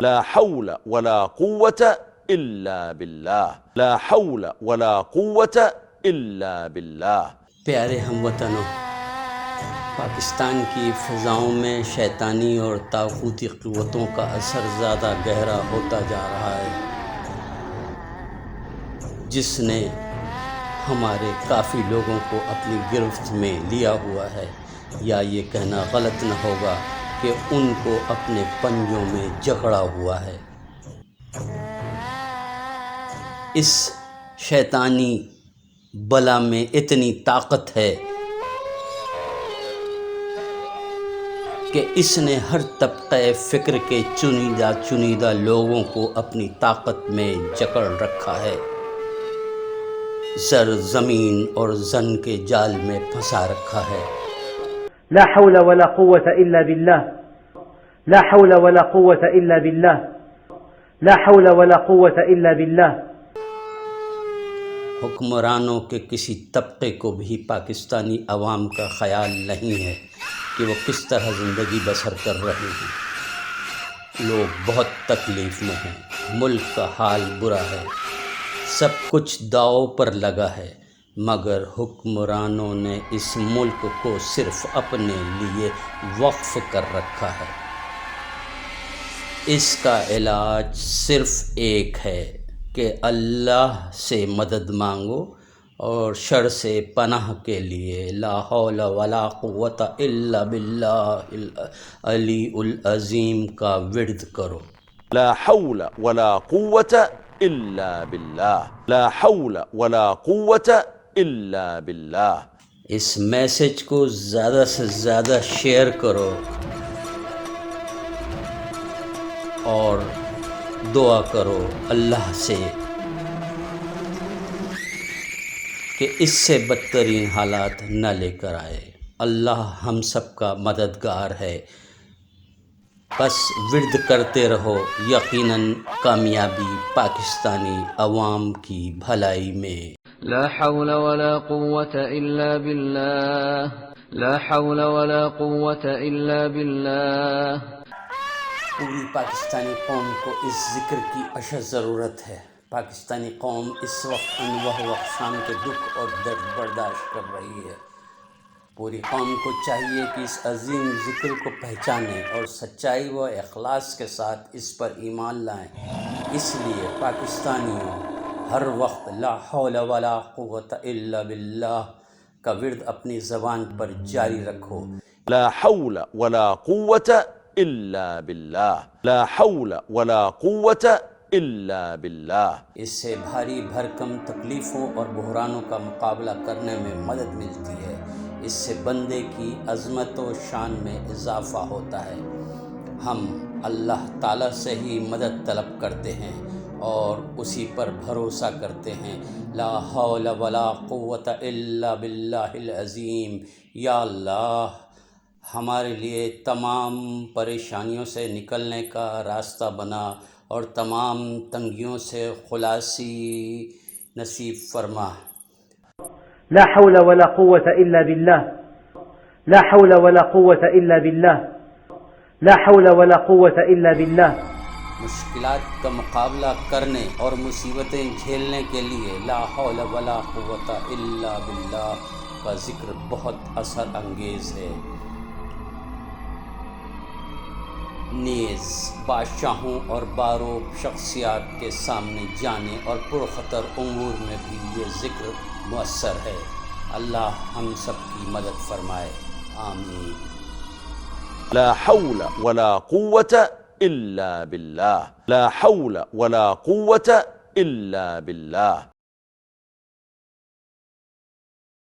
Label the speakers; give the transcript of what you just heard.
Speaker 1: لا حول ولا قوة إلا بالله لا حول ولا قوة إلا بالله۔
Speaker 2: پیارے ہم وطنوں، پاکستان کی فضاؤں میں شیطانی اور طاغوتی قوتوں کا اثر زیادہ گہرا ہوتا جا رہا ہے، جس نے ہمارے کافی لوگوں کو اپنی گرفت میں لیا ہوا ہے، یا یہ کہنا غلط نہ ہوگا کہ ان کو اپنے پنجوں میں جکڑا ہوا ہے۔ اس شیطانی بلا میں اتنی طاقت ہے کہ اس نے ہر طبقہ فکر کے چنیدہ لوگوں کو اپنی طاقت میں جکڑ رکھا ہے، زر زمین اور زن کے جال میں پھنسا رکھا ہے۔
Speaker 3: لا حول ولا قوة إلا بالله لا حول ولا قوة إلا بالله لا حول ولا قوة إلا بالله۔
Speaker 2: حکمرانوں کے کسی طبقے کو بھی پاکستانی عوام کا خیال نہیں ہے کہ وہ کس طرح زندگی بسر کر رہے ہیں۔ لوگ بہت تکلیف میں ہیں، ملک کا حال برا ہے، سب کچھ داؤ پر لگا ہے، مگر حکمرانوں نے اس ملک کو صرف اپنے لیے وقف کر رکھا ہے۔ اس کا علاج صرف ایک ہے کہ اللہ سے مدد مانگو اور شر سے پناہ کے لیے لا حول ولا قوت الا باللہ العلی العظیم کا ورد کرو۔
Speaker 1: لا حول ولا قوة إلا بالله لا حول ولا قوة إلا بالله۔
Speaker 2: اس میسج کو زیادہ سے زیادہ شیئر کرو اور دعا کرو اللہ سے کہ اس سے بدترین حالات نہ لے کر آئے۔ اللہ ہم سب کا مددگار ہے، بس ورد کرتے رہو، یقیناً کامیابی پاکستانی عوام کی بھلائی میں۔
Speaker 4: لا حول ولا قوة إلا بالله لا حول ولا قوة إلا بالله۔
Speaker 2: پوری پاکستانی قوم کو اس ذکر کی اشد ضرورت ہے۔ پاکستانی قوم اس وقت انواع و اقسام کے دکھ اور درد برداشت کر رہی ہے۔ پوری قوم کو چاہیے کہ اس عظیم ذکر کو پہچانیں اور سچائی و اخلاص کے ساتھ اس پر ایمان لائیں۔ اس لیے پاکستانیوں ہر وقت لا حول ولا قوت الا باللہ کا ورد اپنی زبان پر جاری رکھو۔
Speaker 1: لا حول ولا قوة إلا بالله لا حول ولا قوة إلا بالله۔
Speaker 2: اس سے بھاری بھرکم تکلیفوں اور بحرانوں کا مقابلہ کرنے میں مدد ملتی ہے۔ اس سے بندے کی عظمت و شان میں اضافہ ہوتا ہے۔ ہم اللہ تعالیٰ سے ہی مدد طلب کرتے ہیں اور اسی پر بھروسہ کرتے ہیں۔ لا حول ولا قوت الا باللہ العظیم۔ یا اللہ، ہمارے لیے تمام پریشانیوں سے نکلنے کا راستہ بنا اور تمام تنگیوں سے خلاصی نصیب فرما۔
Speaker 3: لا حول ولا قوة إلا بالله لا حول ولا قوة إلا بالله لا حول ولا قوة إلا بالله۔
Speaker 2: مشکلات کا مقابلہ کرنے اور مصیبتیں جھیلنے کے لیے لا حول ولا قوت الا باللہ کا ذکر بہت اثر انگیز ہے۔ نیز بادشاہوں اور باروب شخصیات کے سامنے جانے اور پرخطر امور میں بھی یہ ذکر مؤثر ہے۔ اللہ ہم سب کی مدد فرمائے، آمین۔
Speaker 1: لا حول ولا قوة إلا بالله لا حول ولا قوة إلا بالله۔